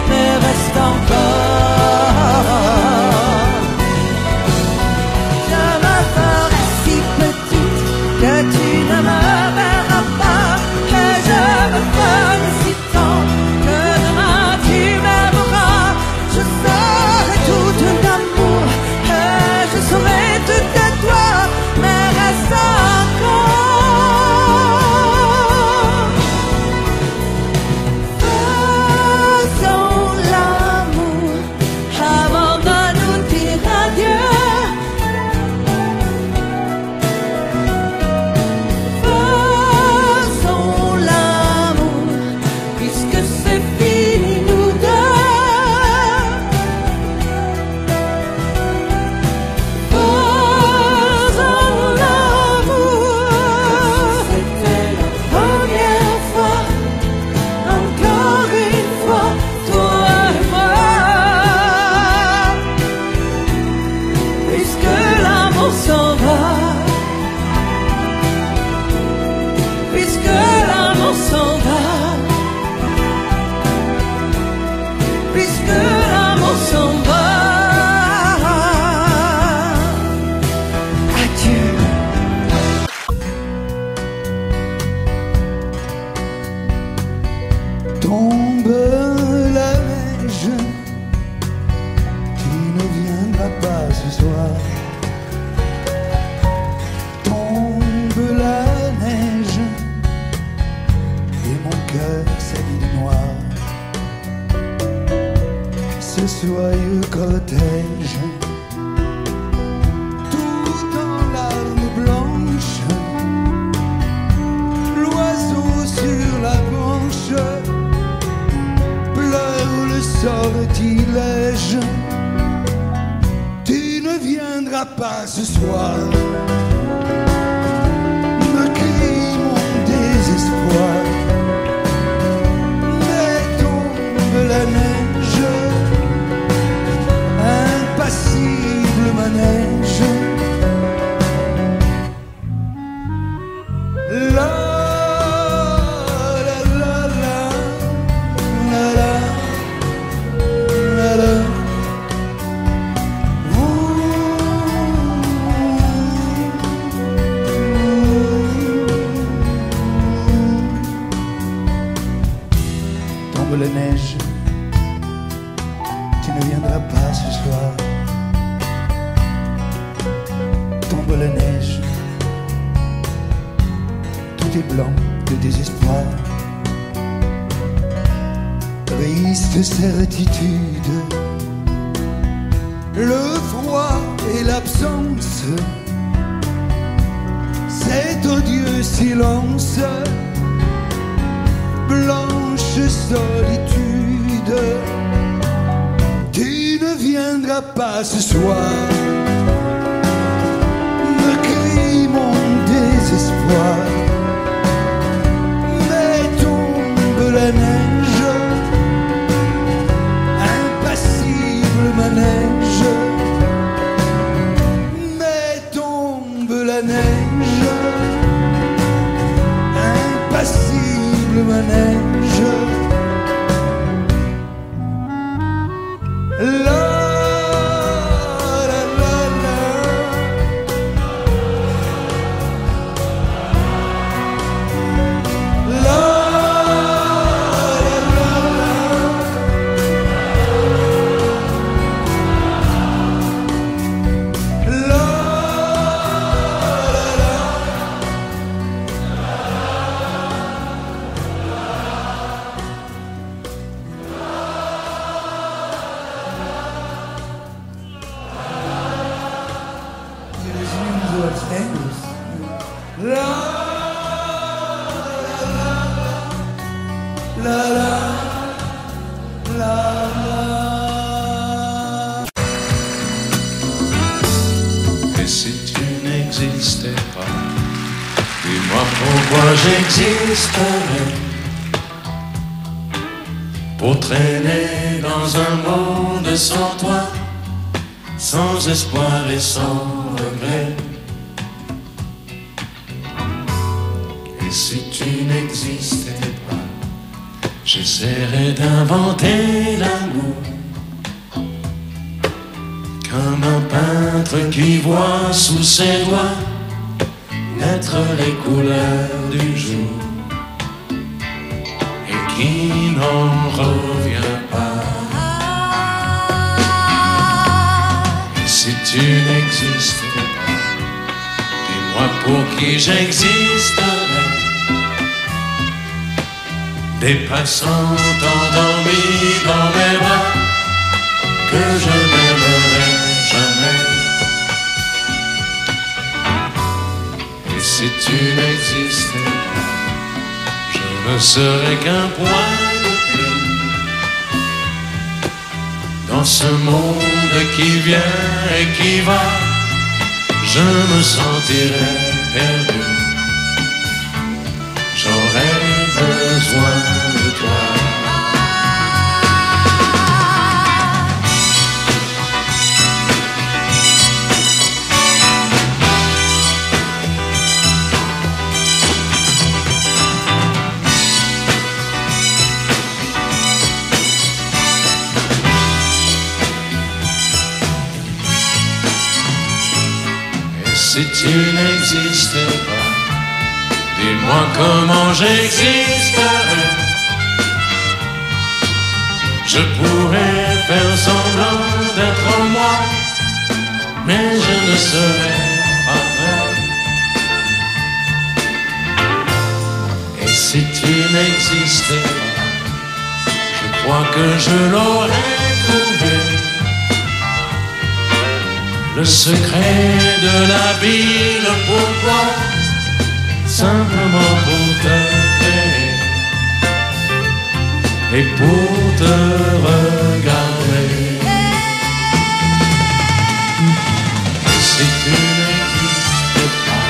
mais reste encore. Je me ferai si petite que tu ne me verras pas, et je me ferai si tendre que demain tu m'aimeras. Je serai tout d'amour et je serai tout à toi, mais reste encore. Faisons l'amour avant de nous dire adieu. Faisons l'amour puisque c'est fini nous deux. Faisons l'amour. C'était la première fois, encore une fois, toi et moi. Puisque l'amour s'en va, puisque l'amour s'en va, puisque l'amour s'en va. Adieu. Tombe la neige, tu ne viendras pas ce soir. Tombe la neige, et mon cœur s'habille de noir. Ce soyeux cortège, tout en larmes blanches, l'oiseau sur la branche pleure le sortilège. Tu ne viendras pas ce soir, me crie mon désespoir. Mais tombe la neige, impassible manège. La la la la la la la la. Tombe la neige, tu ne viendras pas ce soir. Tombe la neige, tout est blanc de désespoir. Triste certitude, le froid et l'absence, cet odieux silence, blanche solitude. Tu ne viendras pas ce soir, me crie mon désespoir. Mais tombe la neige, impassible manège. Mais tombe la neige, impassible manège. La la la la. La la la la. La la la. La la la la la. Et si tu n'existais pas, dis-moi pourquoi j'existerais. Pour traîner dans un monde sans toi, sans espoir et sans regret. Et si tu n'existais pas, J'essaierai d'inventer l'amour comme un peintre qui voit sous ses doigts naître les couleurs du jour et qui n'en revient pas. Et si tu n'existais pas, dis-moi pour qui j'existerais. Des passants endormis dans mes bras que je n'aimerai jamais. Et si tu n'existais pas, je ne serais qu'un point de plus dans ce monde qui vient et qui va. Je me sentirais perdu. J'aurais besoin de toi. Et si tu n'existais pas, dis-moi comment j'existerais. Je pourrais faire semblant d'être moi, mais je ne serais pas vrai. Et si tu n'existais pas, je crois que je l'aurais trouvé. Le secret de la vie, le pourquoi, simplement pour te créer et pour te regarder. Et si tu n'existes pas,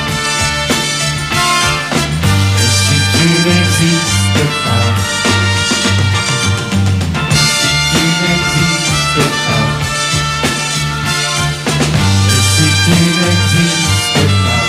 et si tu n'existes pas, si tu n'existes pas, et si tu n'existes pas.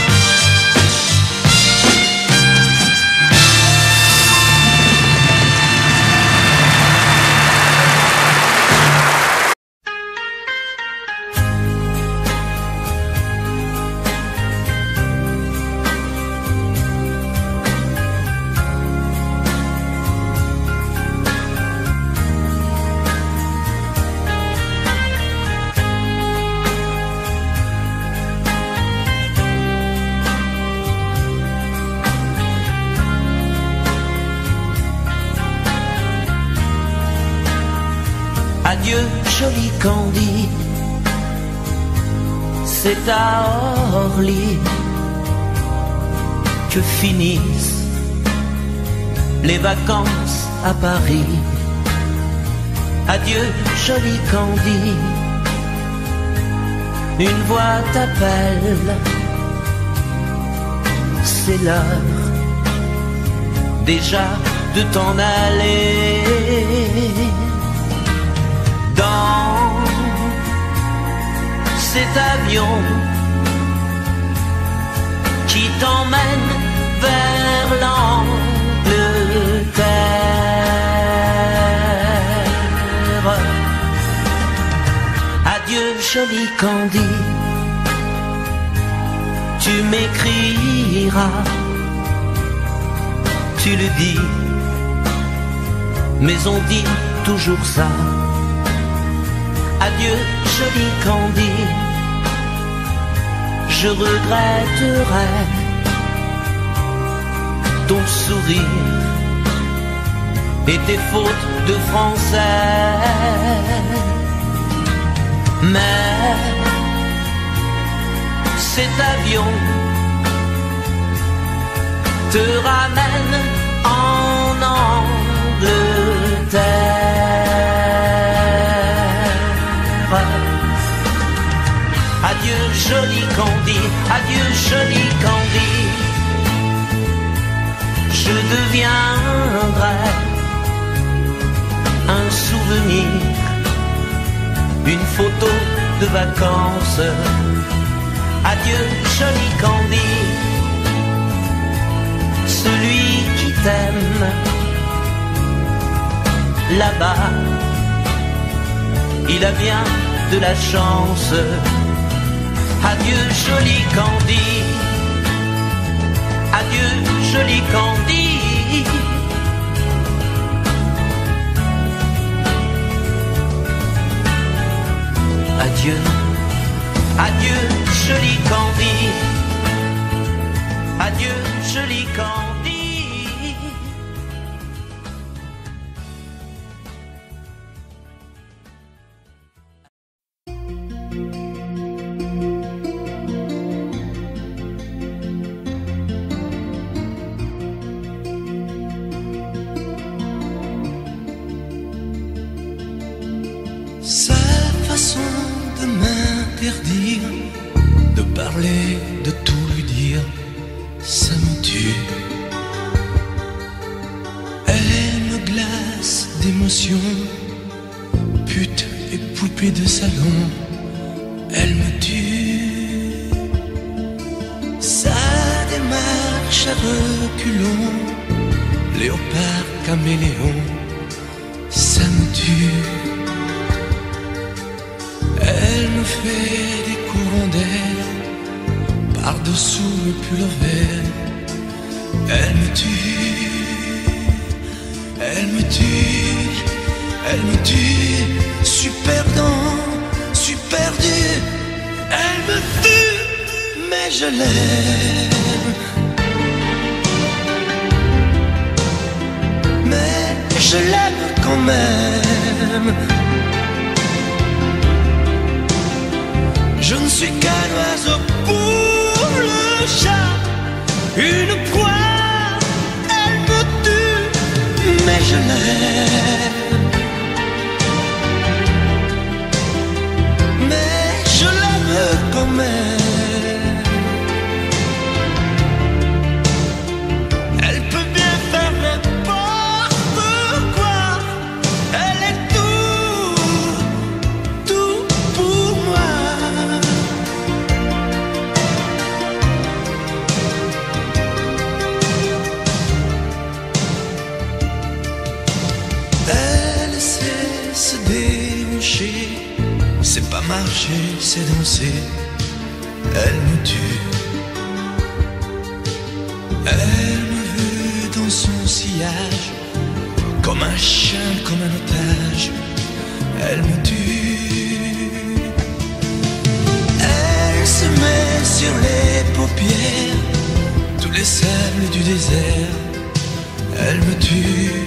Adieu, joli Candy, c'est à Orly que finissent les vacances à Paris. Adieu, joli Candy, une voix t'appelle, c'est l'heure déjà de t'en aller. Dans cet avion qui t'emmène vers l'Angleterre. Adieu, joli Candy, tu m'écriras, tu le dis, mais on dit toujours ça. Adieu, joli Candy, je regretterai ton sourire et tes fautes de français. Mais cet avion te ramène en Angleterre. Adieu, joli Candy, adieu, joli Candy, je deviendrai un souvenir, une photo de vacances. Adieu, joli Candy, celui qui t'aime là-bas. Il a bien de la chance. Adieu joli Candy, adieu joli Candy. Adieu, adieu joli Candy, adieu joli Candy. Sa façon de m'interdire de parler, de tout lui dire, ça me tue. Elle me glace d'émotion, pute et poupée de salon, elle me tue. Sa démarche à reculons, léopard caméléon, ça me tue. Elle me fait des courants d'air par-dessous le pull vert. Elle me tue, elle me tue, elle me tue. Suis perdant, suis perdu. Elle me tue, mais je l'aime. Mais je l'aime quand même. Je ne suis qu'un oiseau pour le chat, une proie, elle me tue, mais je l'aime. Mais je l'aime quand même. Elle peut bien faire n'importe quoi, elle est tout pour moi. Elle sait se déhancher, c'est pas marcher, c'est danser. Elle me tue. Elle me veut dans son sillage, comme un chien, comme un otage. Elle me tue. Elle se met sur les paupières tous les sables du désert. Elle me tue.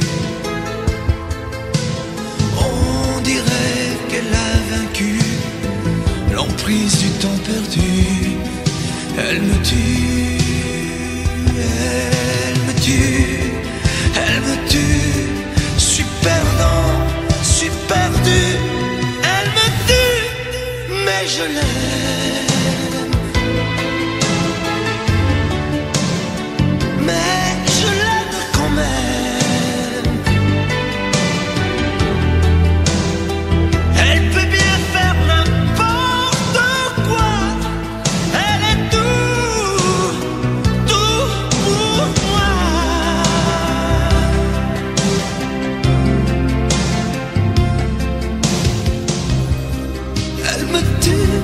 On dirait qu'elle a vaincu l'emprise du temps perdu. Elle me tue, elle me tue, elle me tue. Suis perdant, suis perdu. Elle me tue, mais je l'aime. Mais je l'aime quand même. Elle peut bien faire n'importe quoi. Elle est tout pour moi. Elle me tue,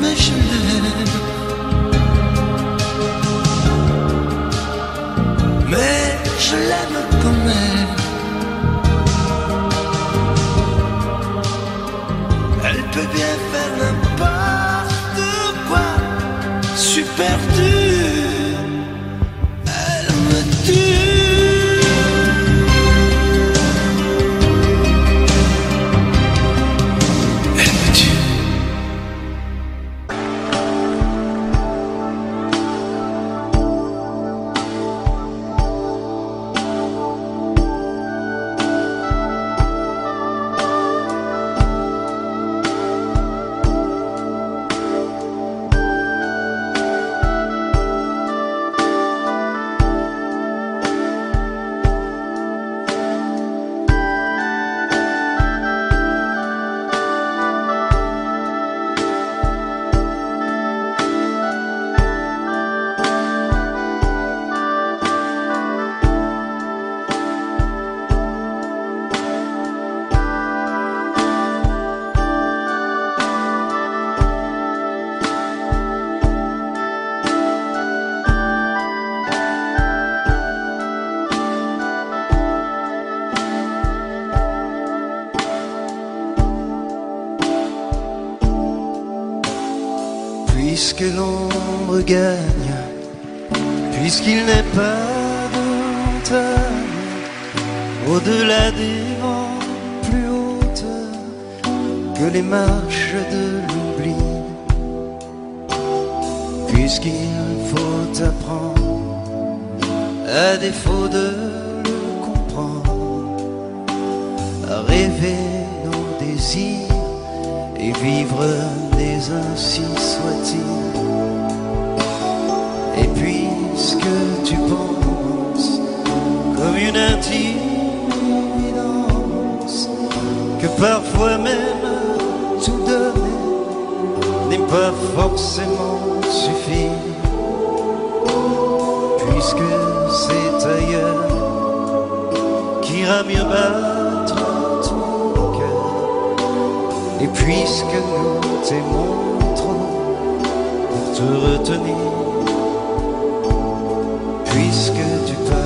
mais je l'aime. Mais je l'aime quand même. Elle peut bien faire n'importe quoi. Suis perdu. Elle me tue. Elle me tue. puisque l'ombre gagne, puisqu'il n'est pas de montagne au-delà des vents plus hautes que les marches de l'oubli, puisqu'il faut apprendre, à défaut de le comprendre, à rêver nos désirs et vivre des ainsi soit-il. Et puisque tu penses comme une intime évidence que parfois même tout donner n'est pas forcément suffire, puisque c'est ailleurs qu'ira mieux battre ton cœur, et puisque nous t'aimons trop pour te retenir, puisque tu peurs.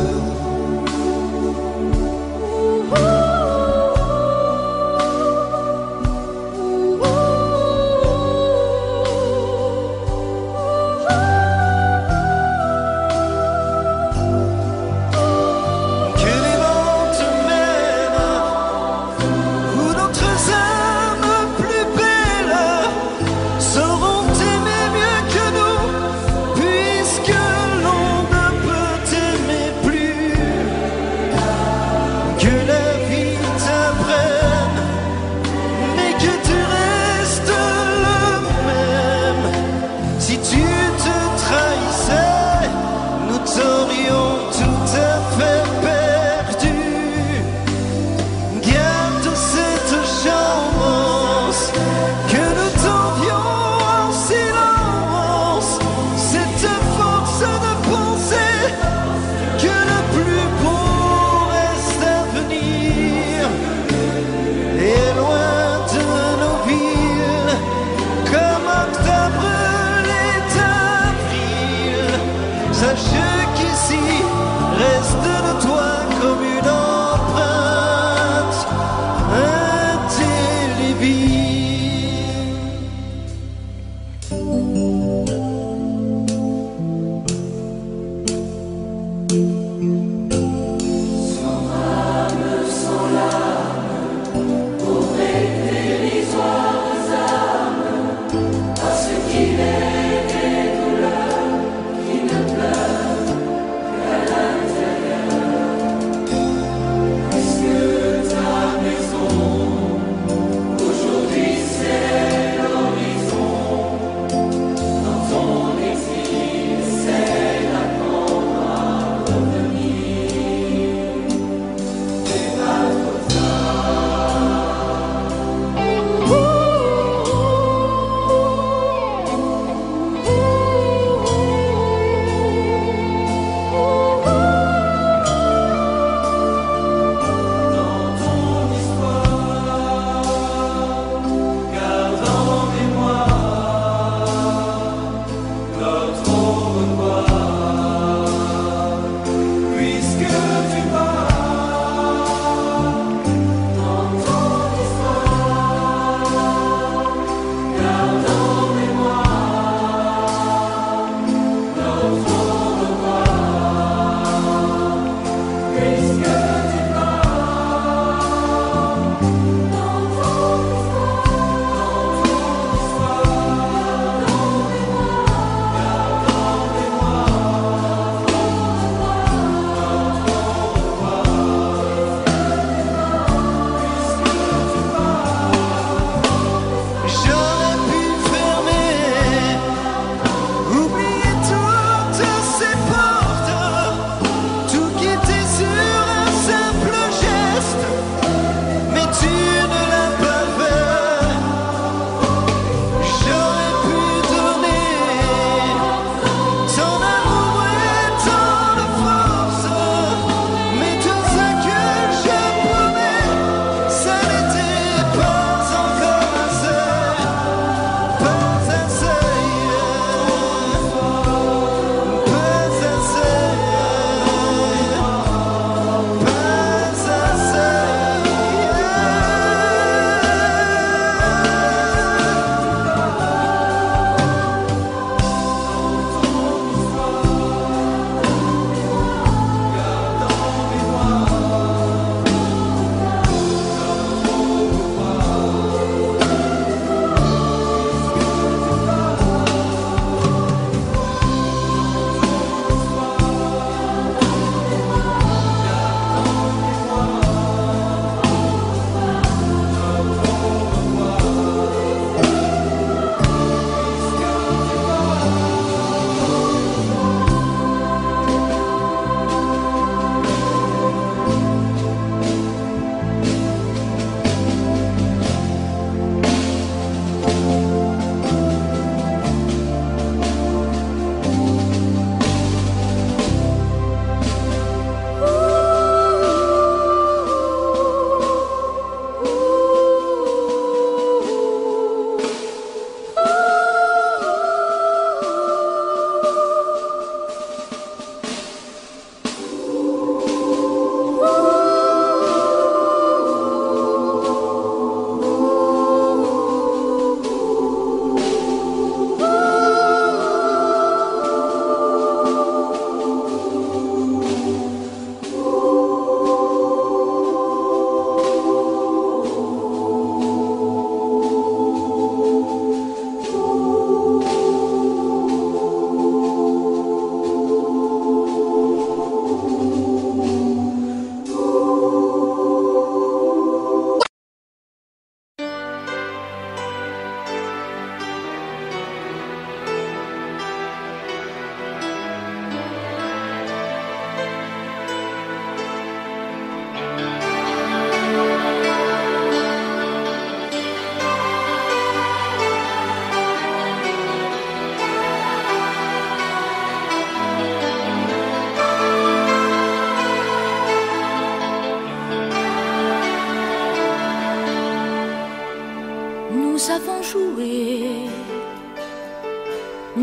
Puisque l'on ne peut t'aimer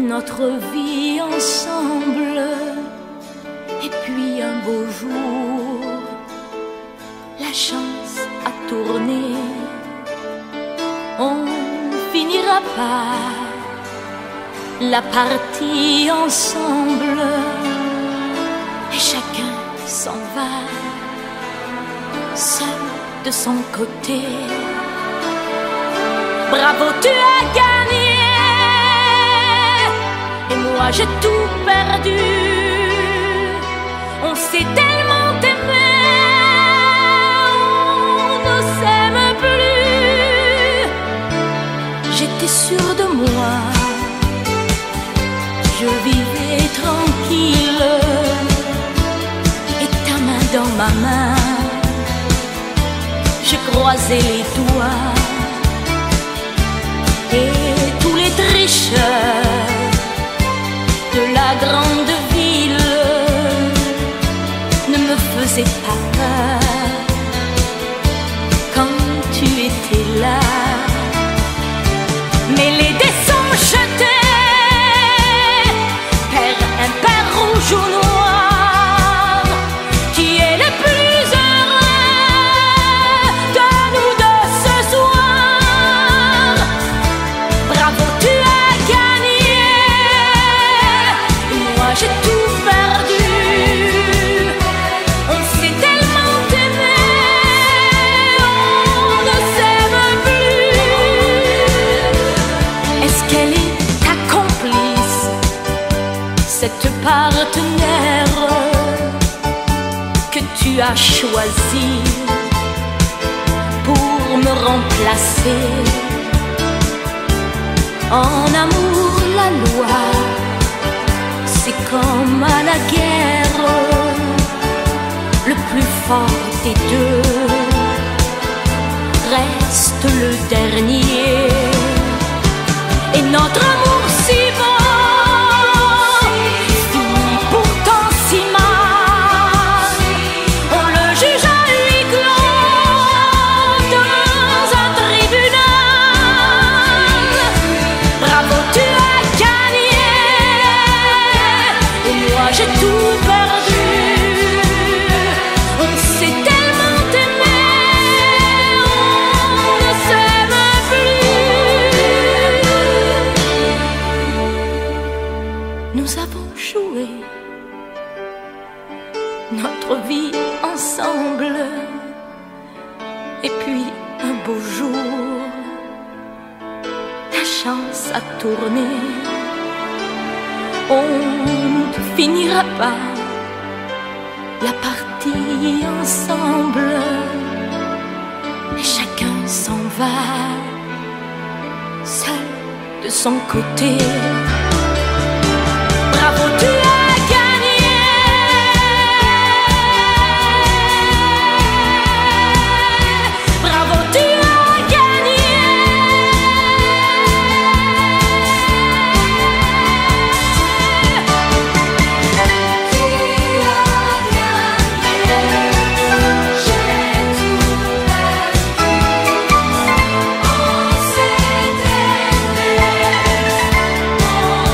notre vie ensemble. Et puis un beau jour, la chance a tourné. On finira par la partie ensemble. Et chacun s'en va, seul de son côté. Bravo, tu as gagné. Et moi j'ai tout perdu. On s'est tellement aimé, on ne s'aime plus. J'étais sûre de moi, je vivais tranquille. Et ta main dans ma main, je croisais les doigts. Et tous les tricheurs de la grande ville ne me faisaient pas peur quand tu étais là. Mais les dés sont jetés, père impair, rouge ou noir, qui est le plus heureux de nous deux ce soir. Bravo, tu as gagné. Moi j'ai tout perdu. On s'est tellement aimé, on ne s'aime plus. Est-ce qu'elle est ta complice, cette partenaire que tu as choisi pour me remplacer? En amour, la loi, c'est comme à la guerre, le plus fort des deux reste le dernier. Et notre amour si beau finit pourtant si mal. On le juge à huis clos dans un tribunal. Bravo, tu as gagné. Et moi j'ai tout perdu. On s'est tellement aimé, on ne s'aime plus. Nous avons joué notre vie ensemble. Et puis un beau jour, la chance a tourné. On ne finira pas la partie ensemble. Et chacun s'en va, seul de son côté. Bravo, tu as gagné. Bravo, tu as gagné. On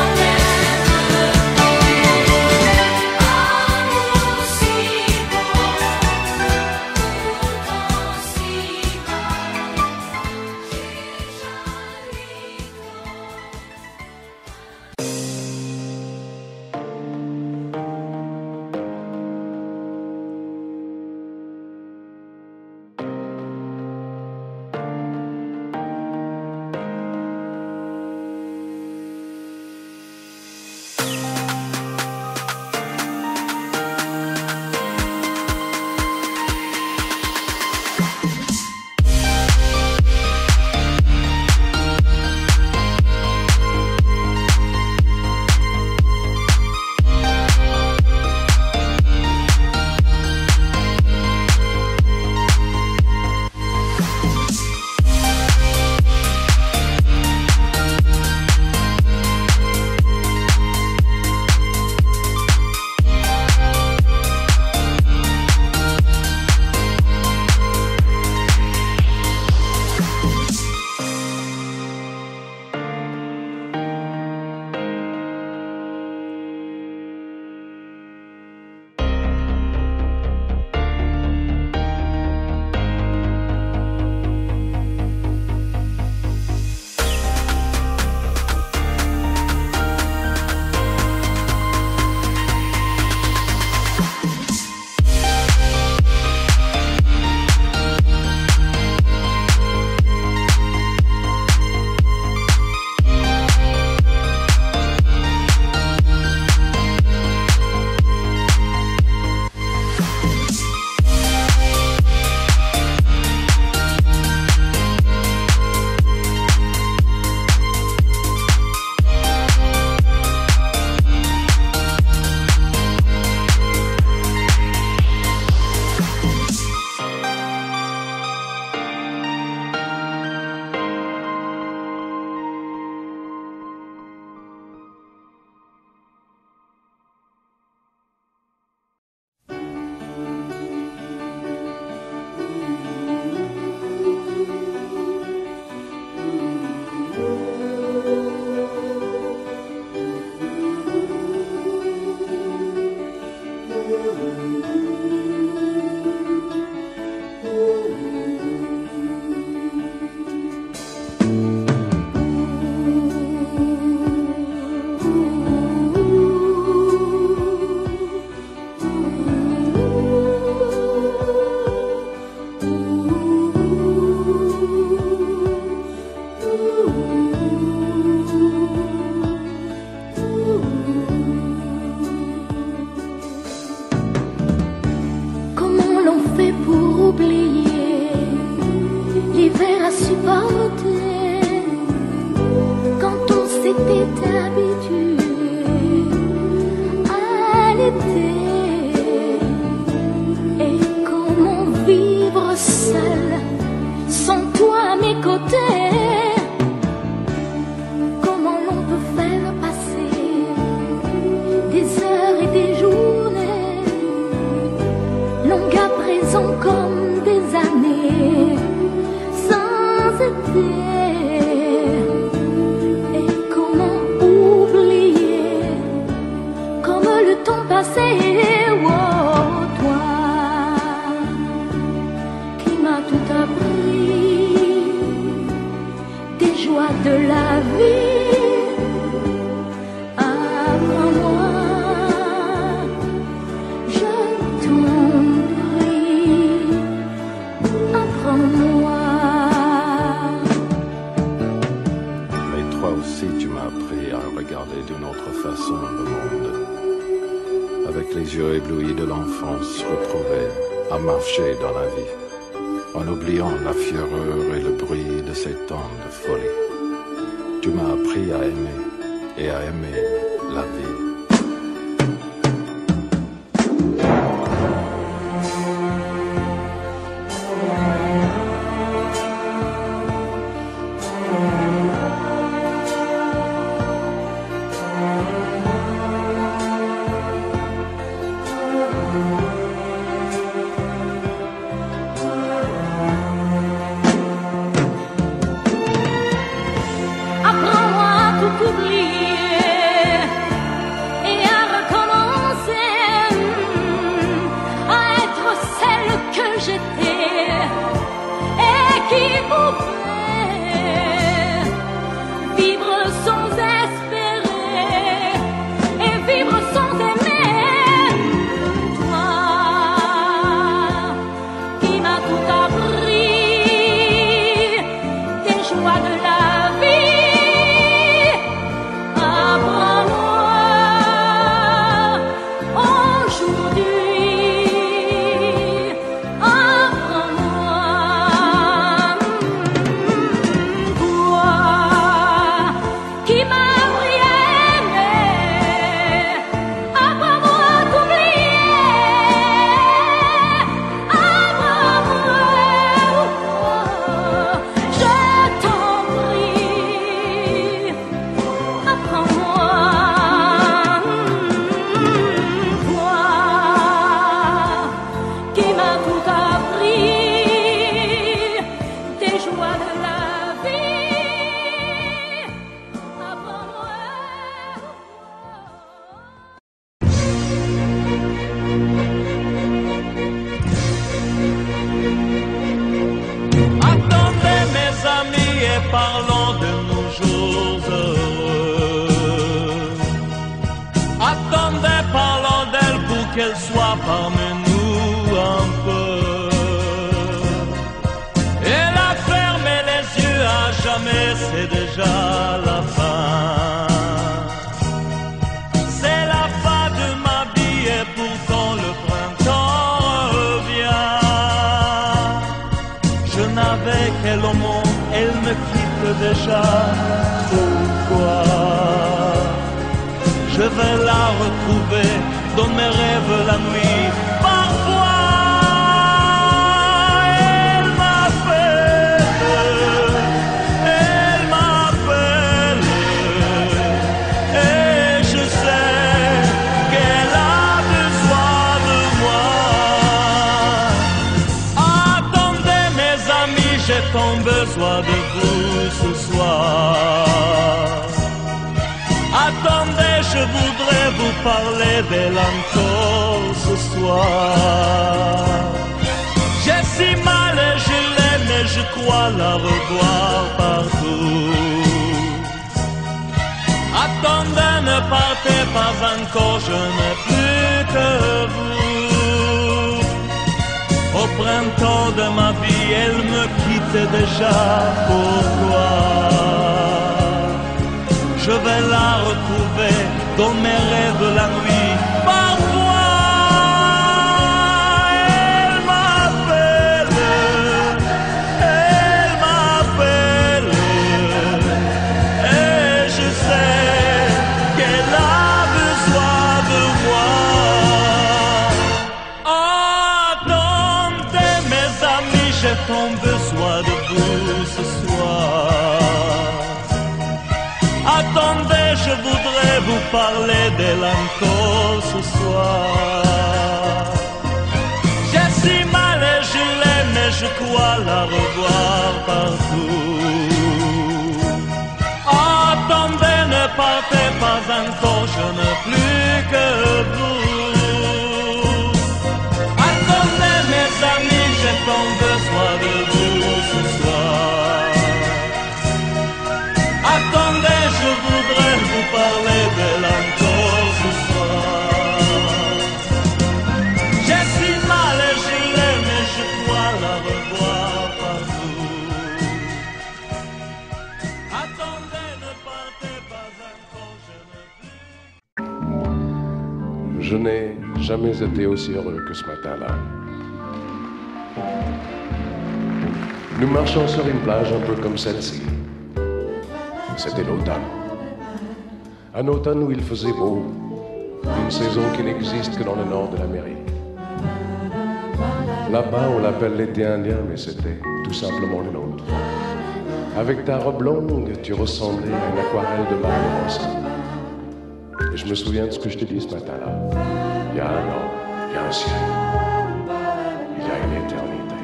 qu'à présent comme des années sans été. Et comment oublier comme le temps passé, oh, toi qui m'as tout appris des joies de la vie. D'une autre façon le monde, avec les yeux éblouis de l'enfance retrouvée, à marcher dans la vie, en oubliant la fureur et le bruit de ces temps de folie. Tu m'as appris à aimer et à aimer la vie. Parlons de nos jours heureux. Attendez, parlons d'elle pour qu'elle soit parmi nous un peu. Elle a fermé les yeux à jamais, c'est déjà la fin. C'est la fin de ma vie et pourtant le printemps revient. Je n'avais qu'elle au monde, elle me quitte déjà. Pourquoi? Je vais la retrouver dans mes rêves la nuit. Parfois elle m'appelle, et je sais qu'elle a besoin de moi. Attendez mes amis, j'ai tant besoin de vous ce soir. Attendez, je voudrais vous parler d'elle encore ce soir. J'ai si mal et je l'aime et je crois la revoir partout. Attendez, ne partez pas encore, je n'ai plus que vous. Au printemps de ma vie, elle me quitte déjà. Pourquoi? Je vais la retrouver dans mes rêves la nuit. Parfois elle m'appelle, et je sais qu'elle a besoin de moi. Attendez mes amis, j'ai tant besoin de vous ce soir. Attendez, je voudrais vous parler d'elle encore ce soir. J'ai si je crois la revoir partout. Attendez, ne partez pas encore, je ne plus que vous. Attendez mes amis, j'ai tant besoin de vous ce soir. Attendez, je voudrais vous parler d'elle encore ce soir. J'ai si mal et je l'aime et je crois la revoir partout. Attendez, ne partez pas encore, je ne plus. Je n'ai jamais été aussi heureux que ce matin-là. Nous marchions sur une plage un peu comme celle-ci. C'était l'automne. Un automne où il faisait beau, une saison qui n'existe que dans le nord de l'Amérique. Là-bas, on l'appelle l'été indien, mais c'était tout simplement le nôtre. Avec ta robe longue, tu ressemblais à une aquarelle de Barbarossa. Et je me souviens de ce que je t'ai dit ce matin-là. Il y a un an, il y a un ciel, il y a une éternité.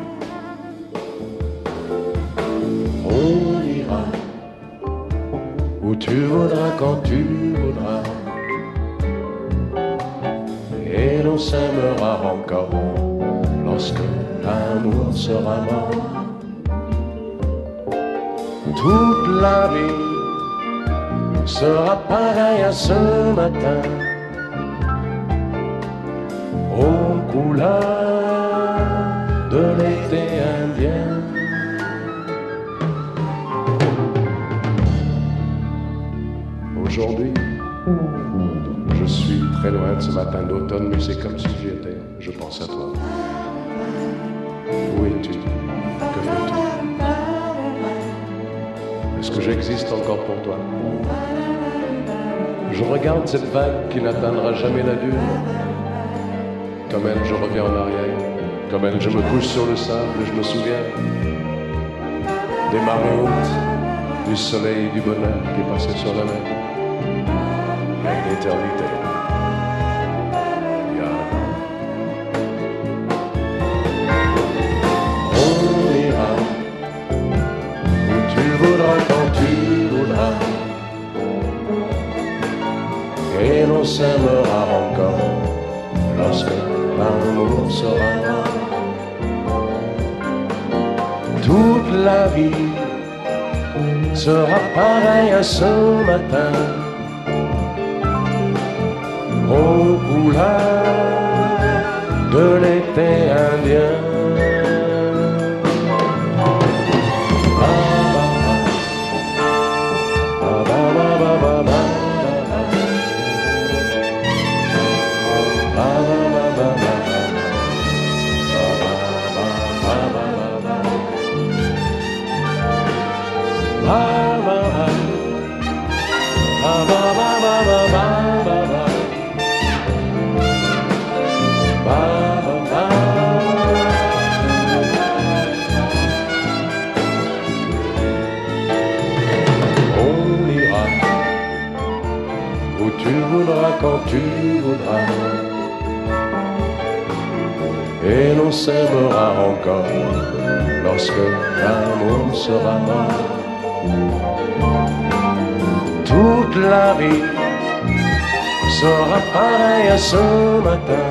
On ira où tu voudras, quand tu voudras, et l'on s'aimera encore lorsque l'amour sera mort. Toute la vie sera pareille à ce matin, aux couleurs de l'été indien. Aujourd'hui, je suis très loin de ce matin d'automne, mais c'est comme si j'y étais. Je pense à toi. Où es-tu? Que fais-tu? Est-ce que j'existe encore pour toi? Je regarde cette vague qui n'atteindra jamais la dune. Comme elle, je reviens en arrière. Comme elle, je me couche sur le sable et je me souviens des marées hautes, du soleil et du bonheur qui passaient sur la mer. Il y a une éternité. Il y a un an. On ira où tu voudras, quand tu voudras, et l'on s'aimera encore lorsque l'amour sera mort. Toute la vie sera pareille à ce matin, aux couleurs de l'été indien. Quand tu voudras, et l'on s'aimera encore lorsque l'amour sera mort. Toute la vie sera pareille à ce matin,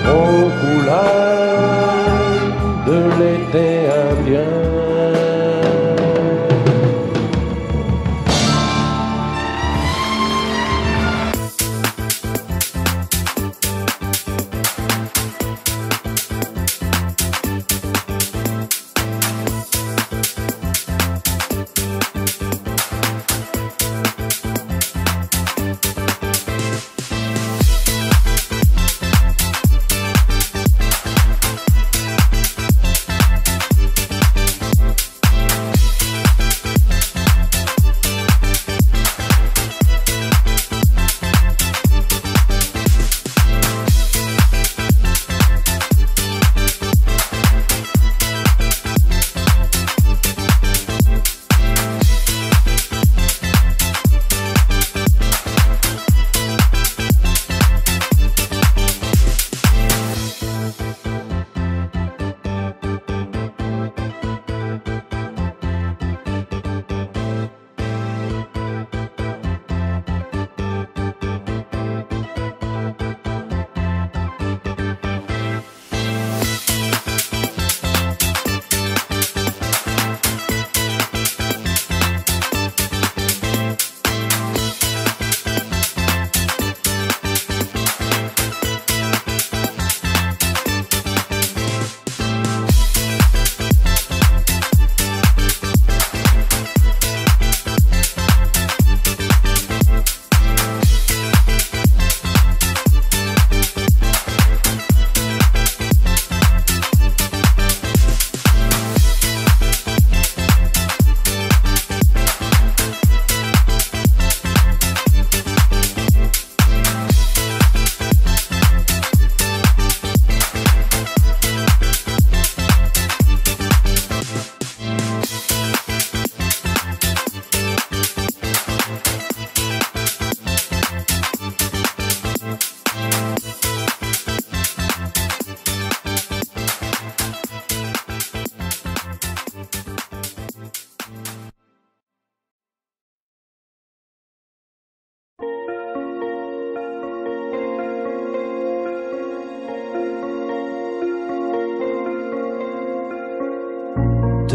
aux couleurs de l'été indien.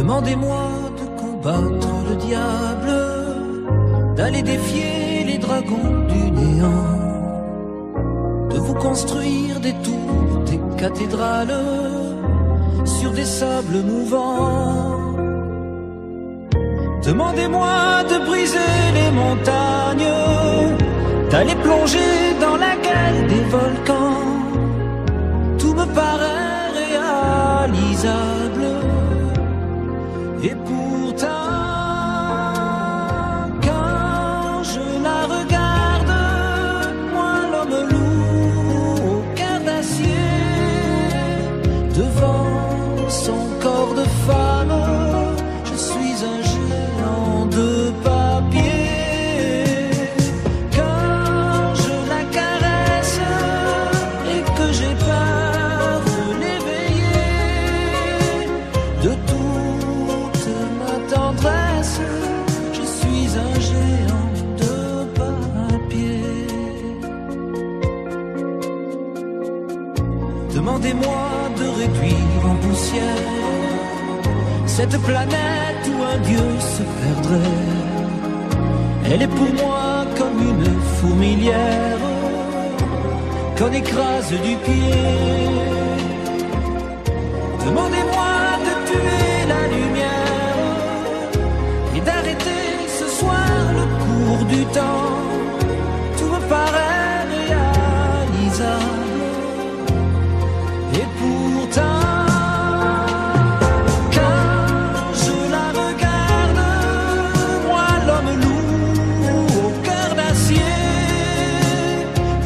Demandez-moi de combattre le diable, d'aller défier les dragons du néant, de vous construire des tours, des cathédrales sur des sables mouvants. Demandez-moi de briser les montagnes, d'aller plonger dans la gueule des volcans. Tout me paraît réalisable. Et pourtant, quand je la regarde, moi l'homme lourd au cœur d'acier, devant son corps de femme, je suis un géant de papier. Quand je la caresse et que j'ai peur de l'éveiller, de toute ma tendresse, je suis un géant de papier. Demandez-moi de réduire en poussière cette planète où un dieu se perdrait. Elle est pour moi comme une fourmilière qu'on écrase du pied. Demandez-moi de tuer la lumière et d'arrêter ce soir le cours du temps. Tout me paraît réalisable. Et pourtant,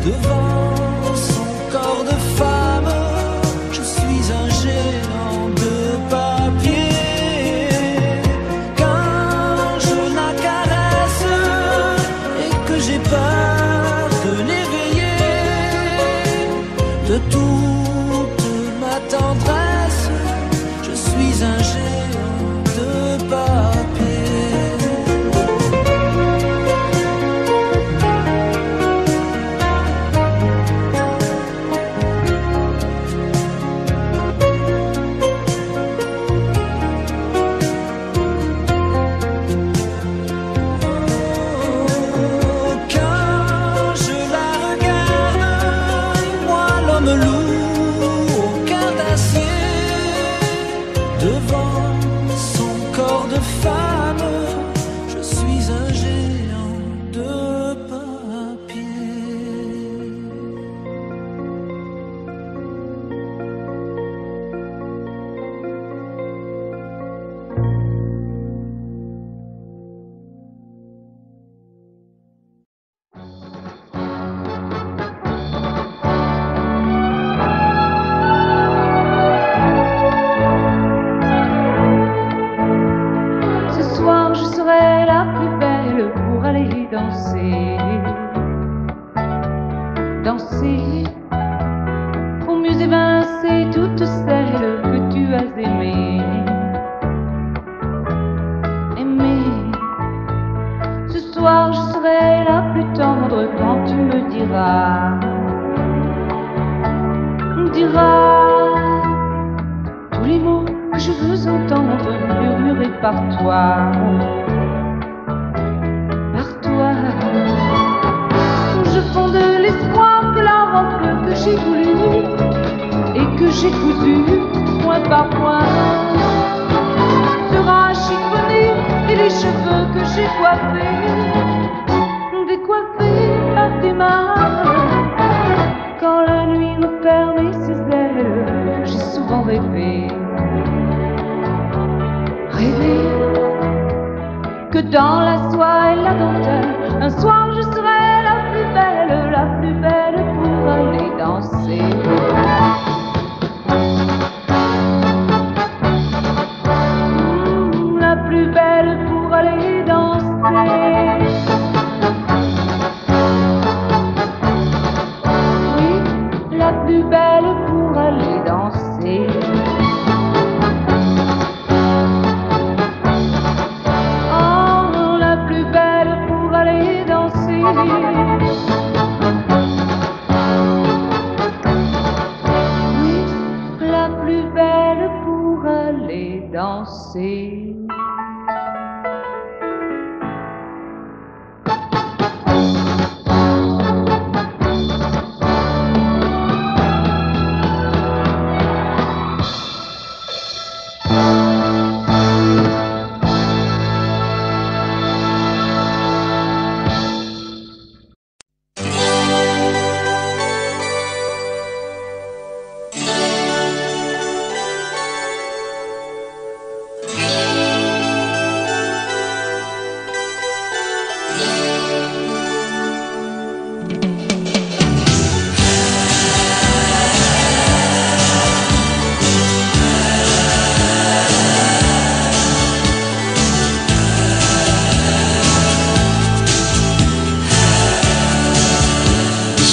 devant son corps de femme, je suis un géant de papier. Quand je la caresse et que j'ai peur de l'éveiller, de toute ma tendresse, je suis un géant de papier. Danser pour mieux évincer toutes celles que tu as aimées. Aimer, ce soir je serai la plus tendre quand tu me diras tous les mots que je veux entendre murmurés par toi. Je fonde l'espoir que la robe que j'ai voulue et que j'ai cousue point par point sera chiffonnée, et les cheveux que j'ai coiffés, décoiffés par tes mains. Quand la nuit me permet ses ailes, j'ai souvent rêvé que dans la soie et la dentelle, un soir je serai la plus belle pour aller danser. La plus belle pour aller danser. Oui, la plus belle pour aller danser. Oh, la plus belle pour aller danser. danser.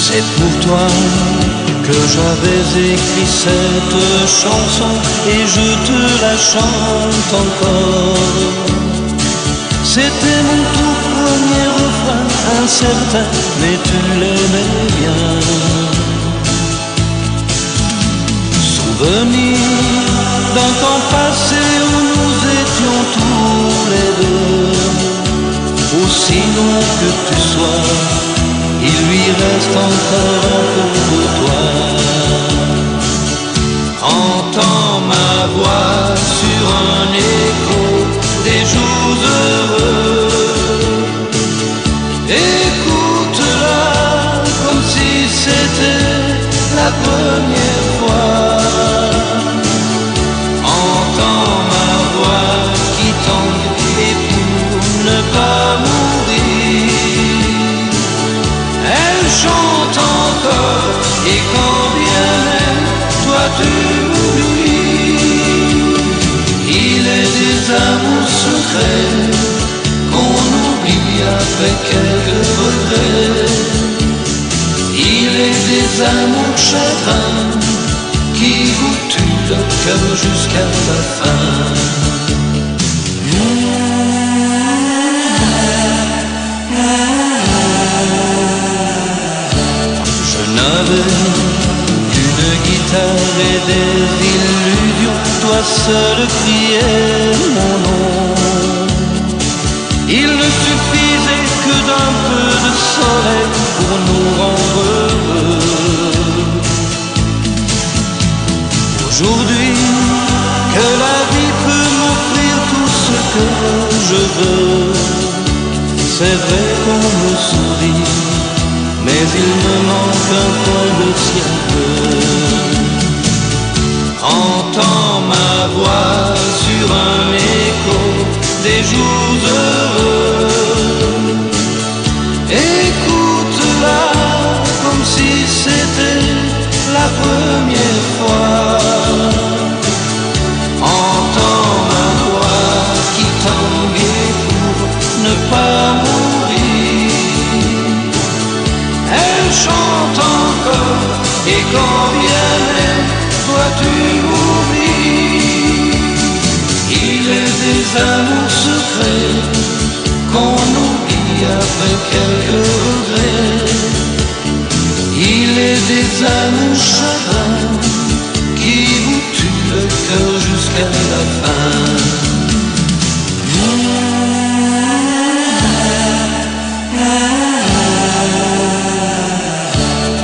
C'est pour toi que j'avais écrit cette chanson et je te la chante encore. C'était mon tout premier refrain, incertain, mais tu l'aimais bien. Souvenir d'un temps passé où nous étions tous les deux. Aussi loin que tu sois, il lui reste encore un peu de toi. Entends ma voix sur un écho des jours heureux. Écoute-la comme si c'était la première fois. Entends ma voix qui tangue et pour ne pas mourir, elle chante encore, et quand bien même toi tu m'oublies, il est des amours secrets qu'on oublie après quelques regrets. Il est des amours chagrins qui vous tuent le cœur jusqu'à la fin. Une guitare et des illusions, toi seul criais mon nom. Il ne suffisait que d'un peu de soleil pour nous rendre heureux. Aujourd'hui, que la vie peut m'offrir tout ce que je veux, c'est vrai qu'on me sourit, mais il me manque un coin de ciel bleu. Entends ma voix sur un écho des jours heureux. Écoute-la comme si c'était la première fois. Entends ma voix qui tangue pour ne pas mourir. Elle chante encore, et quand bien même toi tu m'oublies, il est des amours secrets qu'on oublie après quelques regrets. Il est des amours chagrins qui vous tuent le cœur jusqu'à la fin.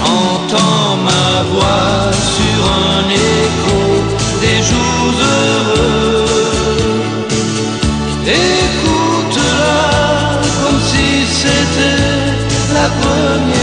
Entends ma voix sur un écho des jours heureux. Écoute-la comme si c'était la première